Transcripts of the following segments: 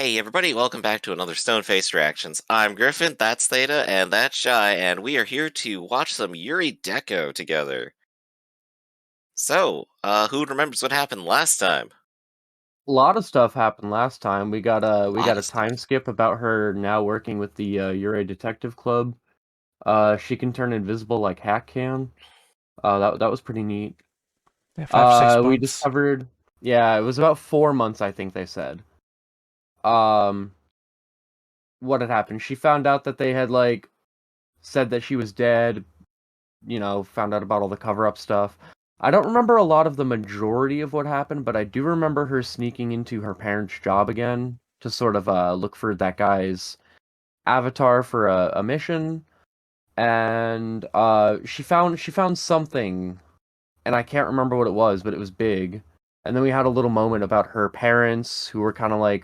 Hey everybody, welcome back to another Stone-Faced Reactions. I'm Griffin, that's Theta, and that's Shy, and we are here to watch some Yurei Deco together. So, who remembers what happened last time? A lot of stuff happened last time. We got a Stuff. time skip about her now working with the Yurei Detective Club. She can turn invisible like Hack can. That was pretty neat. Yeah, 5 6 We months. discovered, yeah, it was about 4 months, I think they said. Um, what had happened? She found out that they had said that she was dead. Found out about all the cover-up stuff. I don't remember a lot of the majority of what happened, but I do remember her sneaking into her parents' job again to sort of look for that guy's avatar for a mission, and she found something, and I can't remember what it was, but it was big. And then we had a little moment about her parents who were kind of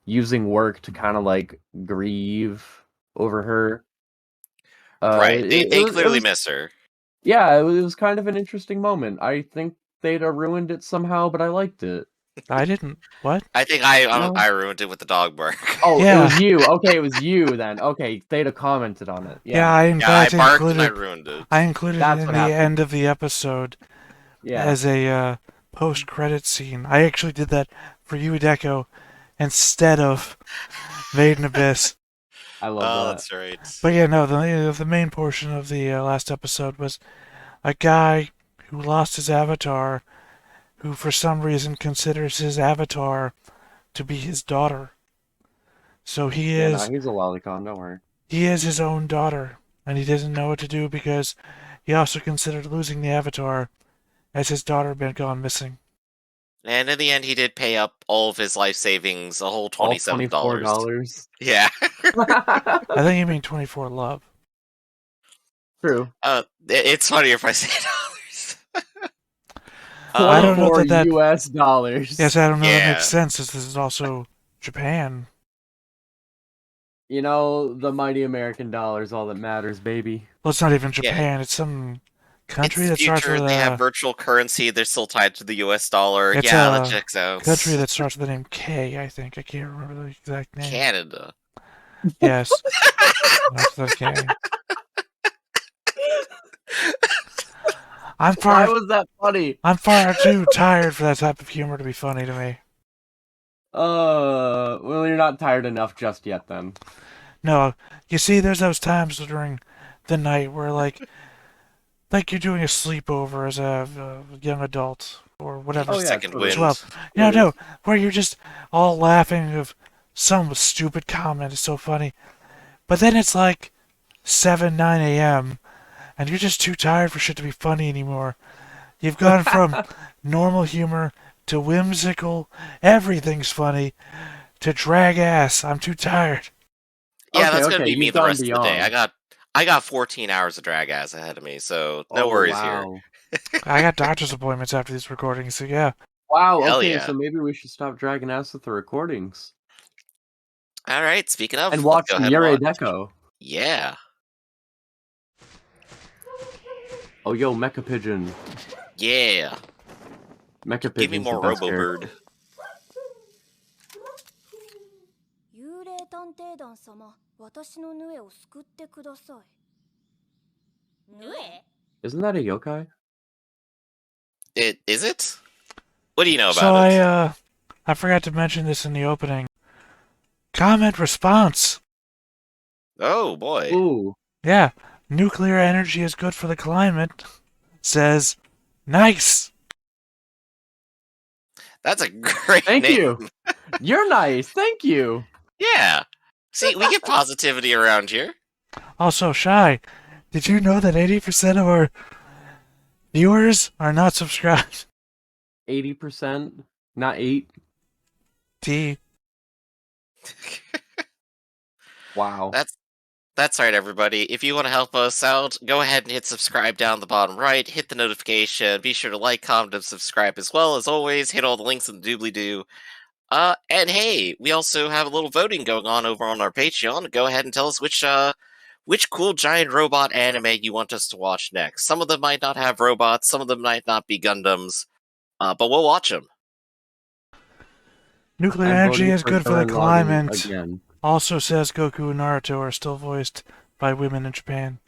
using work to kind of grieve over her. Right, they, It they was it clearly was miss her. yeah, it was kind of an interesting moment. I think they'd ruined it somehow, but I liked it. I didn't. What? I think I No? I ruined it with the dog bark. Oh, it Yeah. was you. Okay, it was you then. Okay, they'd commented on it. Yeah, Yeah, I in Yeah, I fact barked and I included. ruined it. I included it that's in what the happened. end of the episode Yeah. as a post-credit scene. I actually did that for Yurei Deco instead of Maiden Abyss. I Oh, love that. that's right. But yeah, no. The main portion of the last episode was a guy who lost his avatar, who for some reason considers his avatar to be his daughter. So he Yeah, no, is he's a lolicon, don't worry. He is his own daughter, and he doesn't know what to do because he also considered losing the Avatar as his daughter had been gone missing. And in the end, he did pay up all of his life savings, a whole All $27. $24. Yeah. I think you mean 24 Love. True. It's funnier if I say dollars. I don't know 24 that US dollars. Yes, I don't know that Yeah. makes sense, as this is also Japan. You know, the mighty American dollar is all that matters, baby. Well, it's not even Yeah. Japan. It's some country It's that starts future. with They have a. virtual currency. They're still tied to the U.S. dollar. It's Yeah, that a checks out. country that starts with the name K. I think I can't remember the exact name. Canada. Yes, that's the K. Why was that funny? I'm far too tired for that type of humor to be funny to me. Well, you're not tired enough just yet, then. No, you see, there's those times during the night where, like you're doing a sleepover as a young adult or whatever. Oh, yeah, Second totally. wind. 12. No, where you're just all laughing of some stupid comment is so funny. But then it's like 7, 9 a.m., and you're just too tired for shit to be funny anymore. You've gone from normal humor to whimsical, everything's funny, to drag ass. I'm too tired. Yeah, Okay, that's gonna okay, be me you've the gone rest of the day. beyond. I got 14 hours of drag ass ahead of me, so no Oh, worries here. wow. I got doctor's appointments after these recordings, so yeah. Wow, Hell okay, yeah. so maybe we should stop dragging ass with the recordings. All right. Speaking of, And let's watch go some ahead and Yurei watch. Deco. Yeah. Oh, yo, Mecha Pigeon. Yeah. Mecha Give me Pigeon's more the best Robo character. Bird. 幽霊探偵団様、私のヌエを救ってください。ヌエ？ Isn't that a yokai? Is it? What do you know So about it? I forgot to mention this in the opening. Comment response. Oh boy. Ooh. Yeah, nuclear energy is good for the climate. Says, nice. That's a great Thank name. you. You're nice. Thank you. Yeah. See, we get positivity around here. Also, Shy, did you know that 80% of our viewers are not subscribed? 80%, not 8. T. Wow. That's right, everybody. If you want to help us out, go ahead and hit subscribe down the bottom right. Hit the notification. Be sure to like, comment, and subscribe as well. As always, hit all the links in the doobly-doo. And hey, we also have a little voting going on over on our Patreon. Go ahead and tell us which cool giant robot anime you want us to watch next. Some of them might not have robots. Some of them might not be Gundams. But we'll watch them. Nuclear I'm energy voting is good for the Gurren Lagann climate. again. Also says Goku and Naruto are still voiced by women in Japan.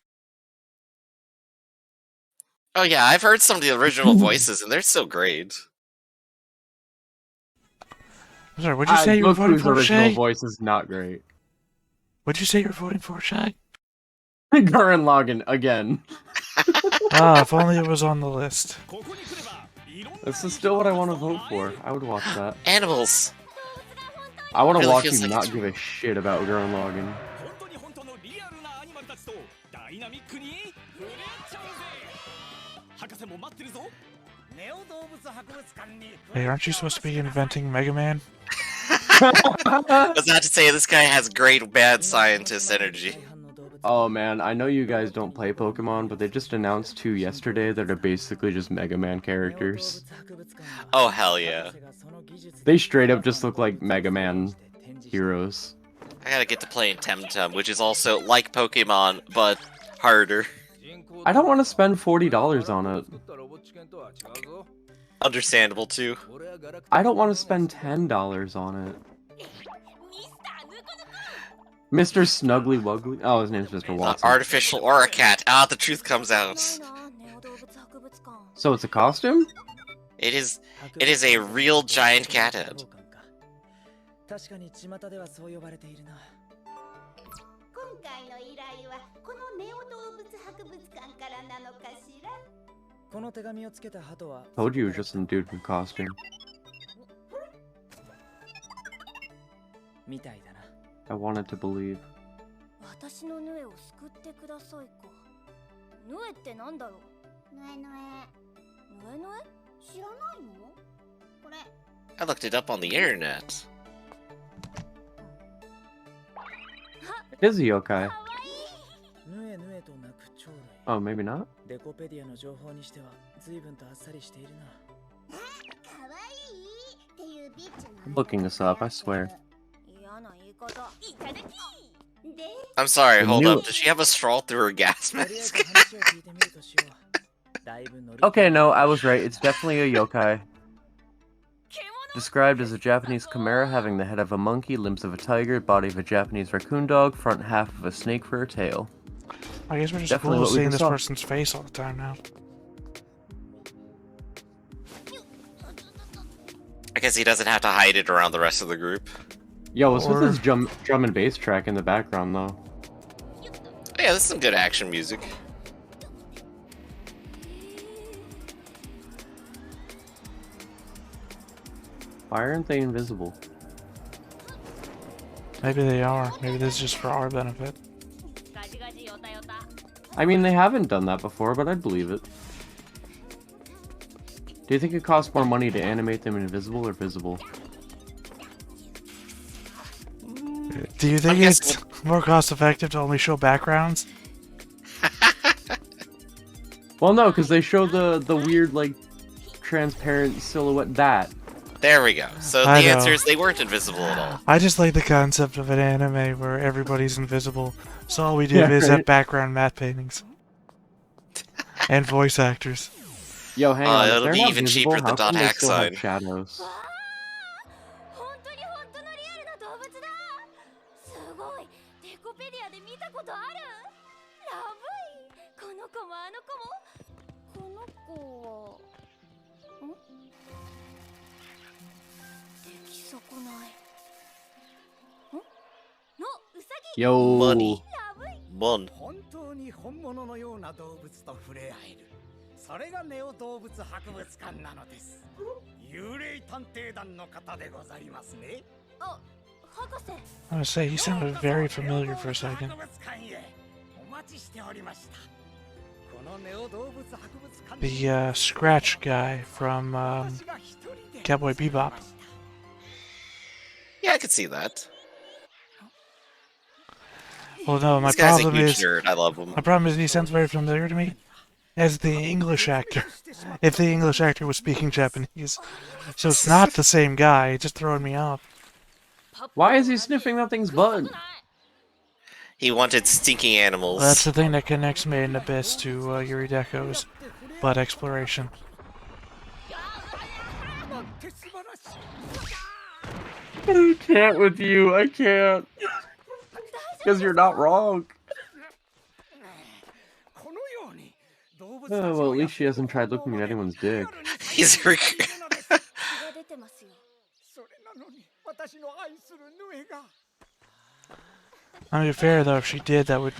Oh yeah, I've heard some of the original voices, and they're so great. I'm sorry, what'd you say you were voting Goku's for, original Shay? voice is not great. What'd you say you were voting for, Shay? Gurren Lagann again. Ah, if only it was on the list. This is still what I want to vote for. I would watch that. Animals. I want to Really watch feels you like not it's- give a shit about Gurren Lagann. Hey, aren't you supposed to be inventing Mega Man? I was about to say, this guy has great bad scientist energy. Oh man, I know you guys don't play Pokemon, but they just announced 2 yesterday that are basically just Mega Man characters. Oh, hell yeah. They straight up just look like Mega Man heroes. I gotta get to playing Temtem, which is also like Pokemon, but harder. I don't want to spend $40 on it. Understandable, too. I don't want to spend $10 on it. Mr. Snuggly Wuggly? Oh, his name's Mr. Watson. Artificial Aura Cat. Ah, the truth comes out. So it's a costume? It is a real giant cat head. 確かに巷ではそう呼ばれているな。今回の依頼はこのネオ動物博物館からなのかしら。この手紙をつけた鳩は Told you it was just some dude in costume. みたいだな。 I wanted to believe. 私のヌエを救ってくださいか。ヌエってなんだろう。ぬえぬえ。ヌエヌエ？知らないの？これ。 I looked it up on the internet. It is a yokai. ぬえぬえと鳴く鳥類。 Oh, maybe not? デコペディアの情報にしては随分とあっさりしているな。かわいいっていうビッチの。 I'm looking this up, I swear. 嫌な言い方。いただき。で、 I'm sorry, hold Knew up. it. Does she have a straw through her gas とりあえず mask? 話を聞いてみるとしよう。だいぶ乗り Okay, no, I was right. It's definitely a yokai. Described as a Japanese chimera having the head of a monkey, limbs of a tiger, body of a Japanese raccoon dog, front half of a snake for a tail. I guess we're just Definitely cool what we seeing just this saw. person's face all the time now. I guess he doesn't have to hide it around the rest of the group. Yo, what's Or- with this drum and bass track in the background, though? Oh, yeah, this is some good action music. Why aren't they invisible? Maybe they are. Maybe this is just for our benefit. I mean, they haven't done that before, but I'd believe it. Do you think it costs more money to animate them invisible or visible? Do you think I'm it's more cost effective to only show backgrounds? Well, no, because they show the weird, like, transparent silhouette that. There we go. So the I know. answer is they weren't invisible at all. I just like the concept of an anime where everybody's invisible, so all we do Yeah, is right. have background matte paintings. And voice actors. Yo, hang on. if it'll they're be not even visible, cheaper than how come they .hack still have sign. shadows? 本当に本当のリアルな動物だ。すごい。デコペディアで見たことある。ラブい。この子もあの子も。この子は。ん？出来損ない。ん？のウサギ。 Yo. Money. ラブい。 Mon. 本当に本物のような動物と触れ合える。それがネオ動物博物館なのです。幽霊探偵団の方でございますね。あ、博士。 I was gonna say, he sounded very familiar for a second. 博物館へお待ちしておりました。このネオ動物博物館 The Scratch guy from Cowboy Bebop. Yeah, I could see that. Well, no, my This guy's a problem huge is nerd. I love him. my problem is he sounds very familiar to me as the English actor. If the English actor was speaking Japanese, so it's not the same guy. It's just throwing me off. Why is he sniffing that thing's butt? He wanted stinking animals. Well, that's the thing that connects Made in Abyss to Yurei Deco's butt exploration. I can't with you. I can't. Because you're not wrong. このように動物 Oh, たち well, を at や least she hasn't tried looking at 本能ま anyone's で dick. 手軽に再 He's 現しているのです 血が出てますよ。それなのに私の愛するヌエが I mean, fair though, if she did, that would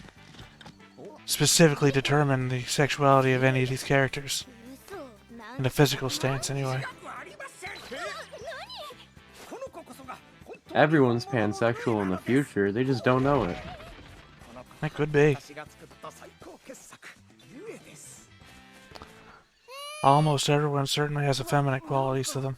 specifically determine the sexuality of any of these characters. 嘘。なん In a physical stance, anyway. 違くありませんこの子こそが本当に Everyone's pansexual in the future. They just don't know it. That could be. 私が作った最高傑作ユエです Almost everyone certainly has effeminate qualities to them.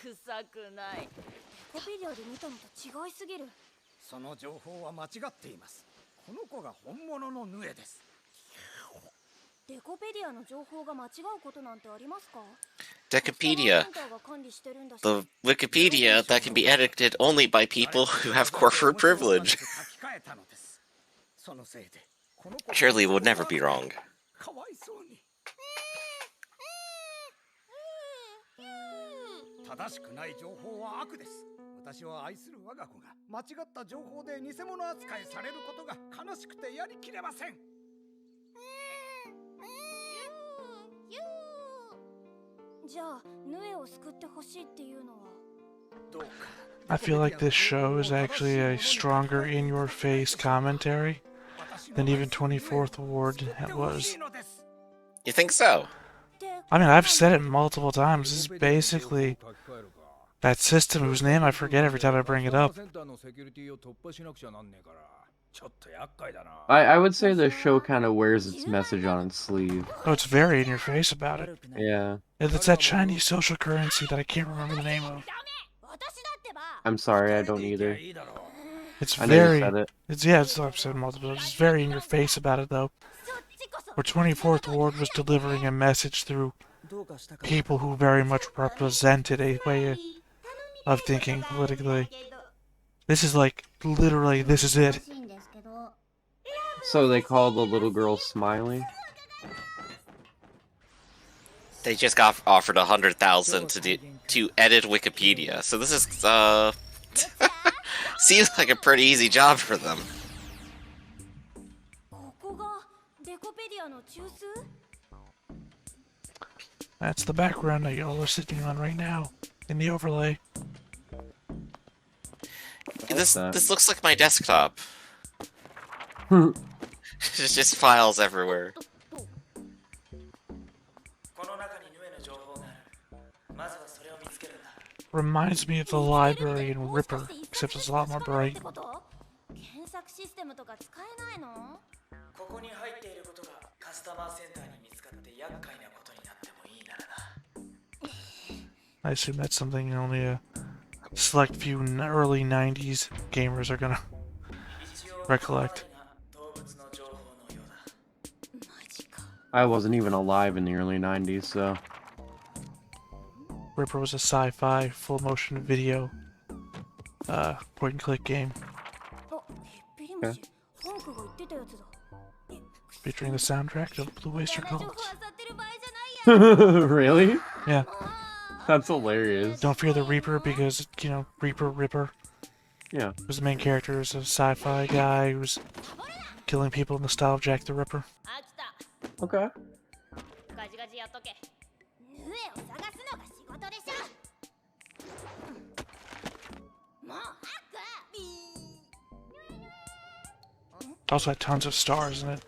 臭くない。デコペディアで見たのと違いすぎる。その情報は間違っていますこの子が本物のヌエです デコペディアの情報が間違うことなんてありますか？ Decopedia. センターが管理してるんだし。 The Wikipedia that can be edited only by people who have corporate privilege. 書き換えたのですそのせいでこの子 Surely it would never be wrong. かわいそうに正しくない情報は悪です私は愛する我が子が間違った情報で偽物扱いされることが悲しくてやりきれませんじゃあヌエを救ってほしいっていうのは。どうか I feel like this show is actually a stronger in-your-face commentary than even 24th Ward was. You think so? で、 I mean, I've said it multiple times. This is basically that system whose name I forget every time I bring it up. I would say the show kind of wears its message on its sleeve. Oh, it's very in-your-face about it. Yeah. It's that Chinese social currency that I can't remember the name of. 私だってば。 I'm sorry, I don't either. It's I know you very... said it. It's, yeah, it's, I've said it multiple times. It's very in-your-face about it, though. そっちこそ。 Where 24th Ward was delivering a message through どうかしたか people who very much represented a way of thinking politically. This is like, literally, this is it. So they call the little girl Smiley? They just got offered 100,000 to edit Wikipedia. So this is seems like a pretty easy job for them. ここがデコペディアの中枢？ That's the background that y'all are sitting on right now in the overlay. This that? this looks like my desktop. There's just files everywhere. この中にヌエの情報があるまずはそれを見つけるんだ Reminds me of the library in Ripper, except it's a lot more bright. 検索システムとか使えないの？ここに入っていることがカスタマーセンターに見つかって厄介なことになってもいいならな I assume that's something only a select few early 90s gamers are gonna recollect. 動物の情報のようだ I wasn't even alive in the early 90s, so... Ripper was a sci-fi full motion video point and click game あ、へっぴり虫。フォンクが言ってたやつだ。 featuring the soundtrack of Blue Oyster 情報 Cult. 漁ってる場合じゃないや。 Really? Yeah, That's hilarious. don't fear the Reaper because, you know, Ripper Yeah. was the main character, is a sci-fi guy who's killing people in the style of Jack the Ripper. あ、来た。 Okay. ガジガジやっとけ。ヌエを探すのが仕事でしょ。もうAlso had tons of stars in it.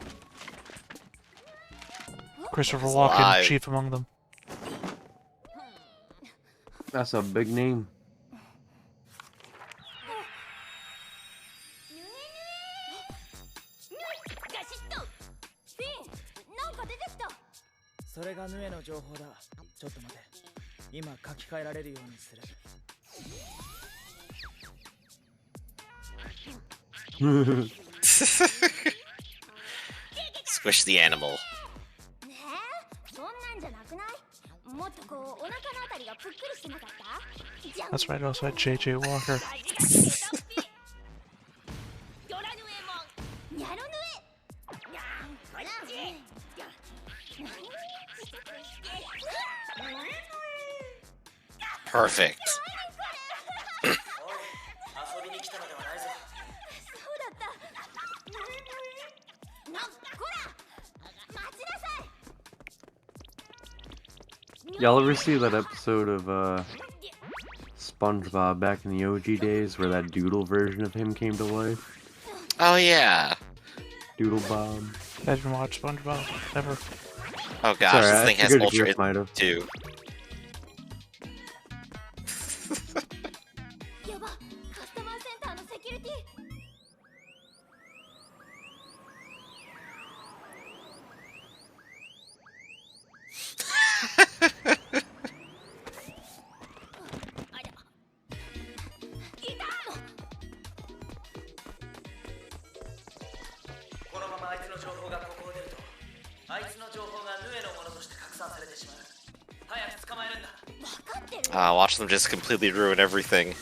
Christopher It's Walken, alive. chief among them. That's a big name. ガシッと。フィン、なんか出てきた。それがヌエの情報だちょっと待て今書き換えられるようにする Squish the animal. ねえ、そんなんじゃなくない？もっとこうお腹のあたりがぷっくりしてなかった？じゃん。 That's right, also had J.J. Walker. ガジガジゲトッピ。ドラヌエモン、ニャロヌエ。にゃん、こっち。Perfect. おい、遊びに来たのではないぞ。そうだった。こら待ちなさい。 Y'all ever see that episode of SpongeBob back in the OG days where that doodle version of him came to life? Oh yeah. Doodle Bob. I didn't watch SpongeBob ever. Oh gosh, Sorry, this I thing has figured ultra Griff might have. too. やば、カスタマーセンターのセキュリティ。ありゃ。いた。このままあいつの情報がここを出ると、あいつの情報がヌエのものとして拡散されてしまう。早く捕まえるんだ。分かってる。 Watch them just completely ruin everything.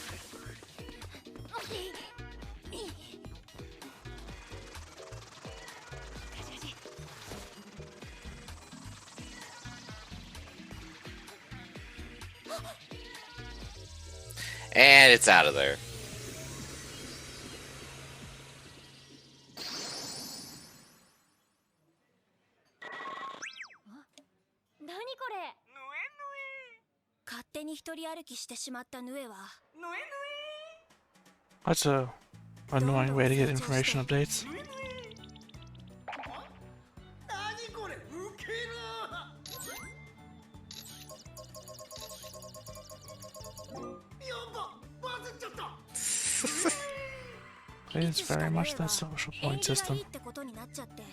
And it's out of there. 何これ。勝手に一人歩きしてしまったヌエは。 That's a annoying way to get information updates. 何これウケる。やば、バズっちゃった。 It's very much that social point system. ってことになっちゃって。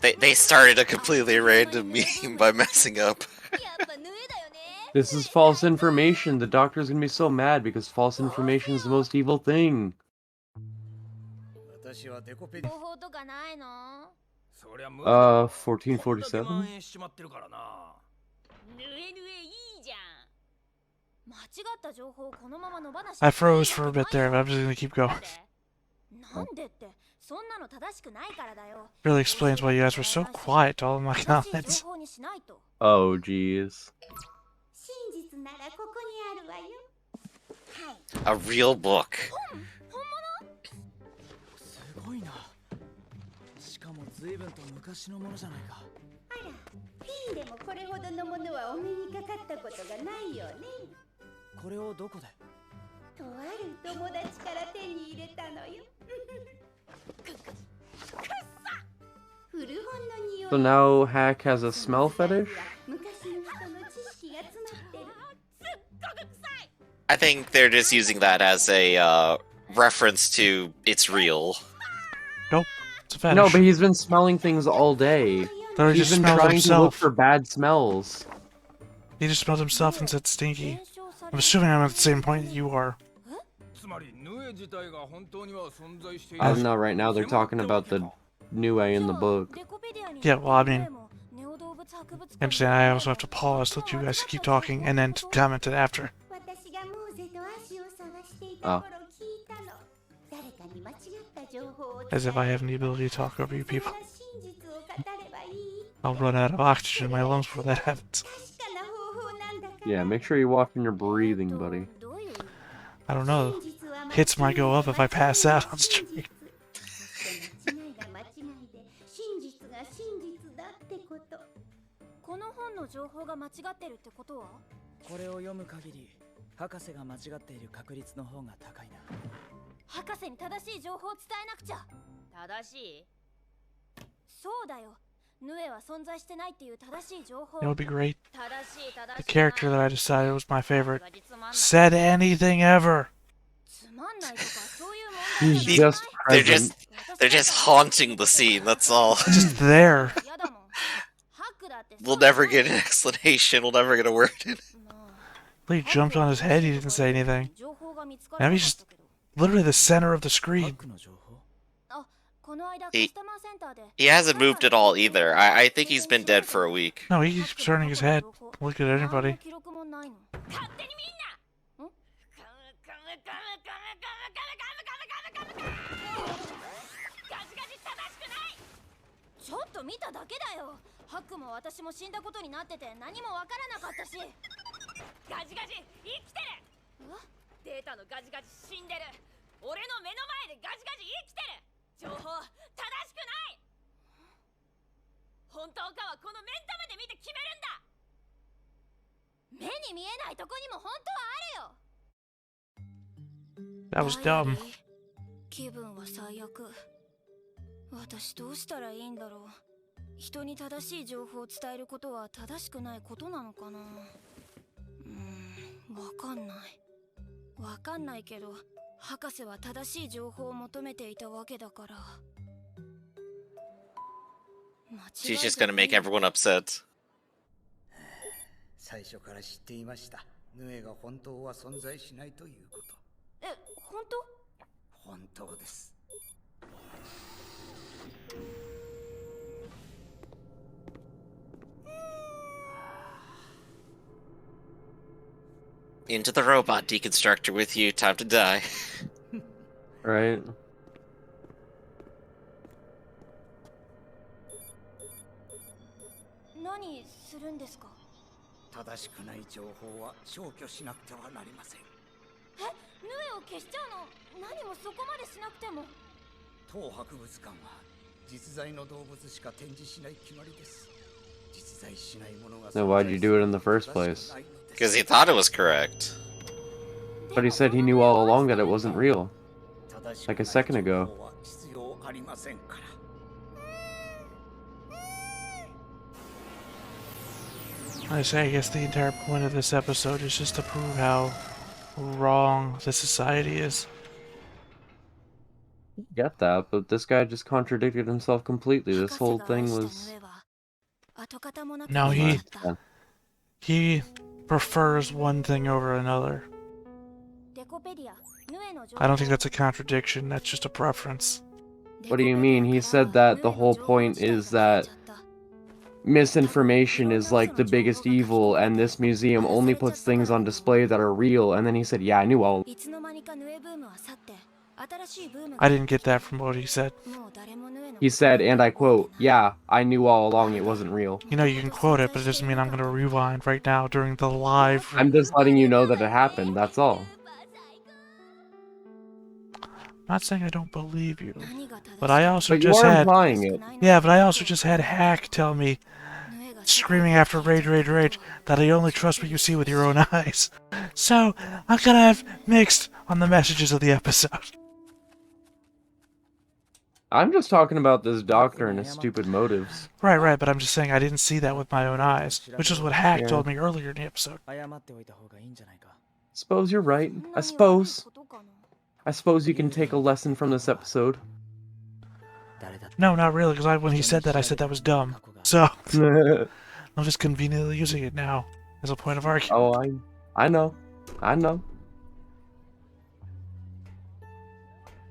They started a completely random meme by messing up. やっぱヌエだよね。 This is false information. The doctor's gonna be so mad because false information is the most evil thing. 私はデコペディ。方法とかないの？そりゃ無理だ。 1447? 蔓延しちまってるからな。ヌエヌエいいじゃん。間違った情報をこのまま野放し。 I froze for a bit there, but I'm just gonna keep going. なんでって、そんなの正しくないからだよ。 Really explains why you guys were so quiet to all of my 正しい comments. 情報にしないと。 Oh, jeez. 真実ならここにあるわよ。 A real book. すごいな。しかも随分と昔のものじゃないか。あら、ピンでもこれほどのものはお目にかかったことがないよね。これをどこで？とある友達から手に入れたのよ。古本の匂い。 So now Hack has a smell fetish? 昔の人の知識が詰まってる。 I think they're just using that as a reference to it's real. Nope, it's a fetish. No, but he's been smelling things all day. Literally He's just been smelled trying to look himself. for bad smells. He just smelled himself and said stinky. I'm assuming I'm at the same point you are. つまりヌエ自体が本当には存在してい I don't know, right now they're talking about the new A in the book. Yeah, well, I mean, I understand I also have to pause to let you guys keep talking and then to comment it after. 私がムーゼとアシを探していた頃聞いたの。誰かに間違った情報を伝え As if I have the ability to talk over you それ people. が真実を語ればいい。 I'll run out of oxygen in my lungs before that happens. 確かな方法なんだから。 Yeah, make sure you watch when you're breathing, buddy. I don't know. Hits might go up if I pass out on stream. この本の情報が間違ってるってことは？これを読む限り、博士が間違っている確率の方が高いな。博士に正しい情報を伝えなくちゃ。正しい？そうだよ。ヌエは存在してないっていう正しい情報。 It would be great. 正しい正しい。 The character that I decided was my favorite said anything ever. つまんないとかそういうもん He's い just They're present. they're just haunting the scene, that's all. Just there. 嫌だもん。ハックだってさ。 We'll never get an explanation, we'll never get a word in. He jumped on his head, he didn't say anything. 情報が見つか Now らな he's かっ just たけど。 literally the center of the ハ screen. ックの情報？あ、この間カ He- スタマーセンターで。 He hasn't moved at all either. I think he's been dead for a week. No, he keeps turning his head. Look at anybody. 記録もないの。勝手にみんな。ん？ガジガジ正しくない。ちょっと見ただけだよ。ハックも私も死んだことになってて何もわからなかったし。ガジガジ生きてる。データのガジガジ死んでる。俺の目の前でガジガジ生きてる。情報正しくない。本当かはこの目ん玉で見て決めるんだ。目に見えないとこにも本当はあるよ。 That was dumb. 気分は最悪。私どうしたらいいんだろう。人に正しい情報を伝えることは正しくないことなのかな。わかんない。わかんないけど、博士は正しい情報を求めていたわけだから。 She's just gonna make everyone upset. 最初から知っていました。ヌエが本当は存在しないということ。本当？本当です。 Into the robot deconstructor with you. Time to die. Right. 何するんですか？正しくない情報は消去しなくてはなりません。ヌエを消しちゃうの？何もそこまでしなくても。当博物館は実在の動物しか展示しない決まりです。実在しないものが。 Then why'd you do it in the first place? Because he thought it was correct. But he said he knew all along that it wasn't real. Like a second ago. I guess the entire point of this episode is just to prove how wrong the society is. Get that, but this guy just contradicted himself completely. This whole thing was... No, he prefers one thing over another. I don't think that's a contradiction, that's just a preference. What do you mean? He said that the whole point is that misinformation is like the biggest evil, and this museum only puts things on display that are real, and then he said, yeah, I knew all. I didn't get that from what he said. He said, and I quote, yeah, I knew all along it wasn't real. You know, you can quote it, but it doesn't mean I'm gonna rewind right now during the live... I'm just letting you know that it happened, that's all. I'm not saying I don't believe you, but I also But you just are had... implying it. Yeah, but I also just had Hack tell me, screaming after rage, rage, rage, that I only trust what you see with your own eyes. So, I'm gonna have mixed on the messages of the episode. I'm just talking about this doctor and his stupid motives. Right, but I'm just saying I didn't see that with my own eyes, which is what Hack told me earlier in the episode. Suppose you're right. I suppose you can take a lesson from this episode. No, not really, because when he said that, I said that was dumb. So, I'm just conveniently using it now as a point of argument. Oh, I know.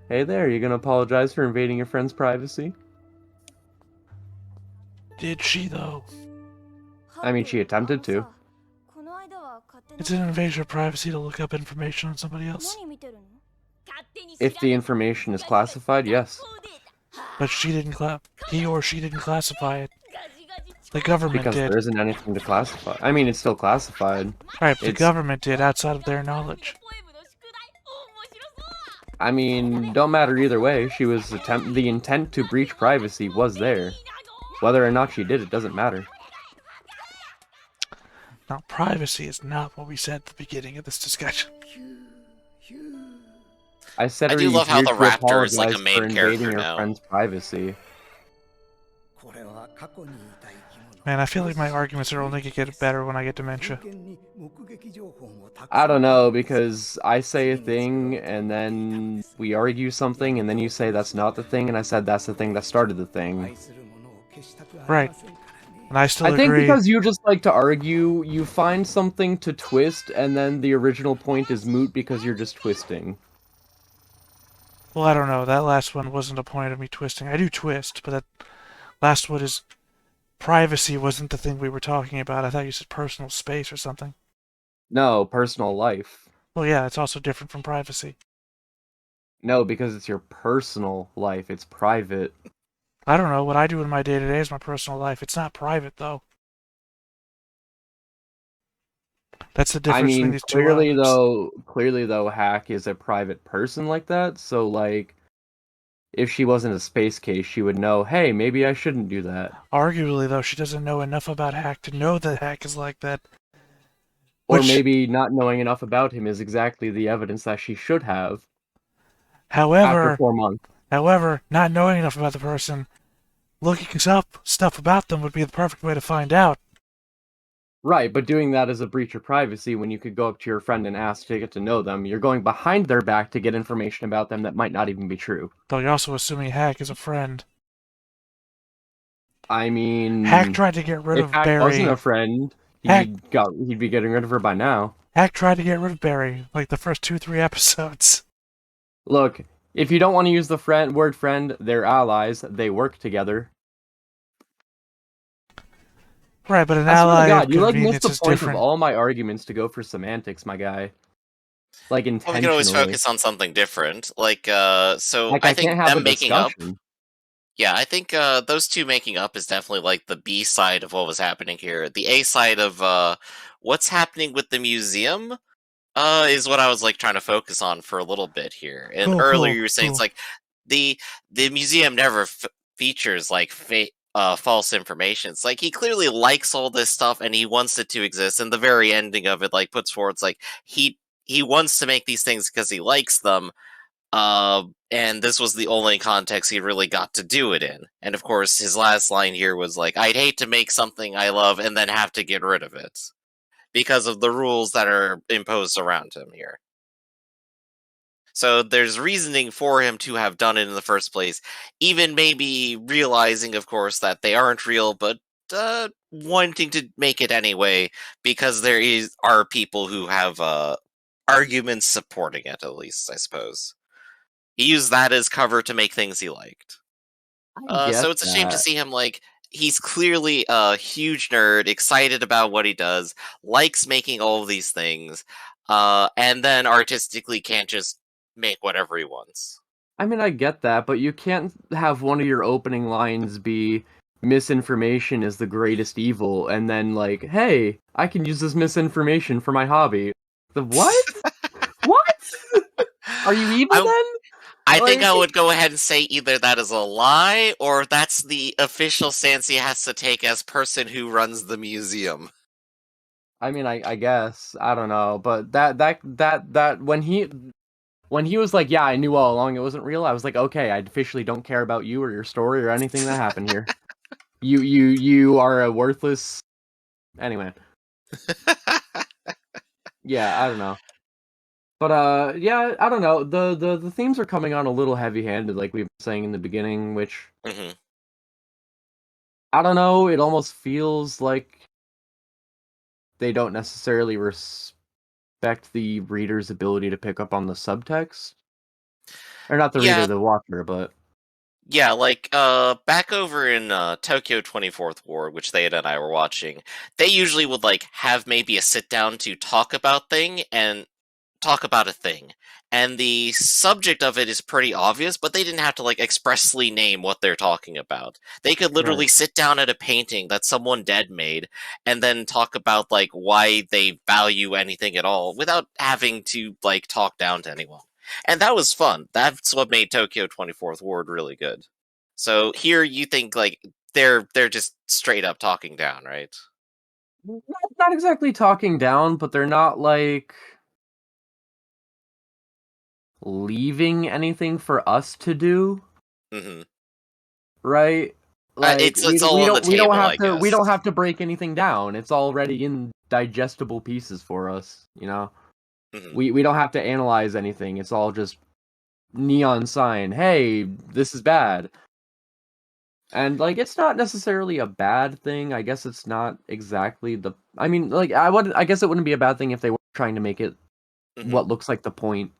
Hey there, you gonna apologize for invading your friend's privacy? Did she, though? I mean, she attempted to. It's an invasion of privacy to look up information on somebody else. If the information is classified, yes. But he or she didn't classify it. The government because did. There isn't anything to classify. I mean, it's still classified. Right, but the government did outside of their knowledge. I mean, don't matter either way. The intent to breach privacy was there. Whether or not she did it doesn't matter. Now, privacy is not what we said at the beginning of this discussion. I said I do love how the Raptor is like a main character your now. friend's privacy. Man, I feel like my arguments are only gonna get better when I get dementia. I don't know, because I say a thing, and then we argue something, and then you say that's not the thing, and I said that's the thing that started the thing. Right. And I still agree. I think because you just like to argue, you find something to twist, and then the original point is moot because you're just twisting. Well, I don't know. That last one wasn't a point of me twisting. I do twist, but that last one is... Privacy wasn't the thing we were talking about. I thought you said personal space or something. No, personal life. Well, yeah, it's also different from privacy. No, because it's your personal life. It's private. I don't know. What I do in my day-to-day is my personal life. It's not private, though. That's the I difference between mean, these two items. clearly though, Hack is a private person like that. So like, if she wasn't a space case, she would know. Hey, maybe I shouldn't do that. Arguably, though, she doesn't know enough about Hack to know that Hack is like that. Or Which, maybe not knowing enough about him is exactly the evidence that she should have after however, 4 months. not knowing enough about the person, looking up stuff about them would be the perfect way to find out. Right, but doing that is a breach of privacy when you could go up to your friend and ask to get to know them. You're going behind their back to get information about them that might not even be true. Though you're also assuming Hack is a friend. I mean, Hack tried to get rid if of Hack wasn't Barry. a friend, Hack he'd be getting rid of her by now. Hack tried to get rid of Barry, like the first 2-3 episodes. Look, if you don't want to use the word friend, they're allies. They work together. Right, but an I swear to ally of God, you like missed convenience the is point different. of all my arguments to go for semantics, my guy. Like Well, we intentionally. can always focus on something different. Like, so Like I I think can't have a them making up. discussion. Yeah, I think those two making up is definitely like the B side of what was happening here. The A side of what's happening with the museum is what I was like trying to focus on for a little bit here. And earlier you were saying it's like the museum never features like false information. It's like he clearly likes all this stuff and he wants it to exist. And the very ending of it like puts forward it's like he wants to make these things because he likes them. And this was the only context he really got to do it in. And of course, his last line here was like, I'd hate to make something I love and then have to get rid of it because of the rules that are imposed around him here. So there's reasoning for him to have done it in the first place, even maybe realizing, of course, that they aren't real, but wanting to make it anyway because are people who have arguments supporting it, at least, I suppose. He used that as cover to make things he liked. I get So it's a shame to that. see him like he's clearly a huge nerd, excited about what he does, likes making all of these things, and then artistically can't just make whatever he wants. I mean, I get that, but you can't have one of your opening lines be misinformation is the greatest evil, and then like, hey, I can use this misinformation for my hobby. The what? What? Are you evil then? I think I Like- would go ahead and say either that is a lie or that's the official stance he has to take as person who runs the museum. I mean, I guess I don't know, but that when he was like, yeah, I knew all along it wasn't real. I was like, okay, I officially don't care about you or your story or anything that happened here. You are a worthless. Anyway. Yeah, I don't know. But yeah, I don't know. The themes are coming on a little heavy-handed, like we were saying in the beginning, which I don't know. It almost feels like they don't necessarily respect the reader's ability to pick up on the subtext, or not the reader, the watcher, but. Yeah, like back over in Tokyo 24th Ward, which they and I were watching, they usually would like have maybe a sit down to talk about a thing. And the subject of it is pretty obvious, but they didn't have to like expressly name what they're talking about. They could literally sit down at a painting that someone dead made and then talk about like why they value anything at all without having to like talk down to anyone. And that was fun. That's what made Tokyo 24th Ward really good. So here you think like they're just straight up talking down, right? Not exactly talking down, but they're not like leaving anything for us to do. Right? Like it's all on the table, I guess. We don't have to break anything down. It's already in digestible pieces for us, you know? We don't have to analyze anything. It's all just neon sign. Hey, this is bad. And like it's not necessarily a bad thing. I guess it's not exactly the I mean, like I guess it wouldn't be a bad thing if they were trying to make it what looks like the point.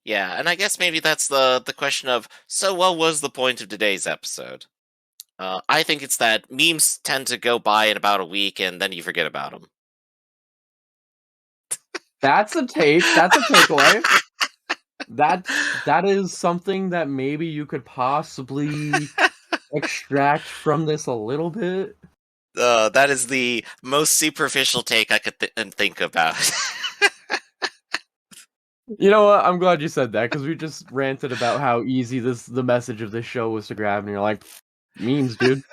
Yeah, and I guess maybe that's the question of, so what was the point of today's episode? I think it's that memes tend to go by in about a week and then you forget about them. That's a take. That's a takeaway. That is something that maybe you could possibly extract from this a little bit. That is the most superficial take I could think about. You know what? I'm glad you said that because we just ranted about how easy the message of this show was to grab, and you're like, memes, dude.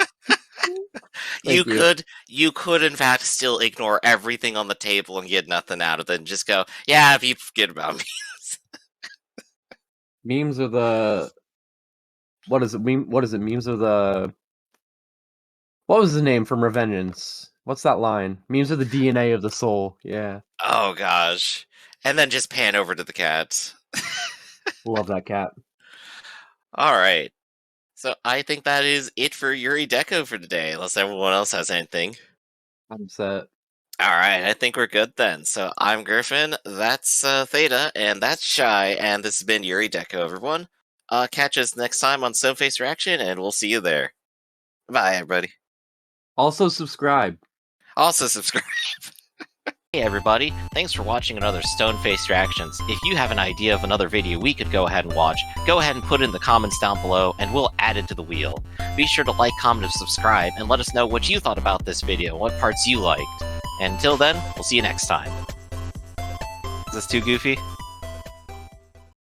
you Thank you. could in fact still ignore everything on the table and get nothing out of it, and just go, yeah, if you forget about me. Memes are the what is it? What is it? Memes are the what was the name from Revengeance? What's that line? Memes are the DNA of the soul. Yeah, Oh gosh. And then just pan over to the cat. love that cat. Alright. So I think that is it for Yurei Deco for today, unless everyone else has anything. I'm set. Alright, I think we're good then. So I'm Griffin, that's Theta, and that's Chey, and this has been Yurei Deco, everyone. Catch us next time on Stoneface Reaction, and we'll see you there. Bye, everybody. Also subscribe. Also subscribe. Hey everybody, thanks for watching another Stoneface Reactions. If you have an idea of another video we could go ahead and watch, go ahead and put it in the comments down below and we'll add it to the wheel. Be sure to like, comment, and subscribe, and let us know what you thought about this video, what parts you liked. And until then, we'll see you next time. Is this too goofy?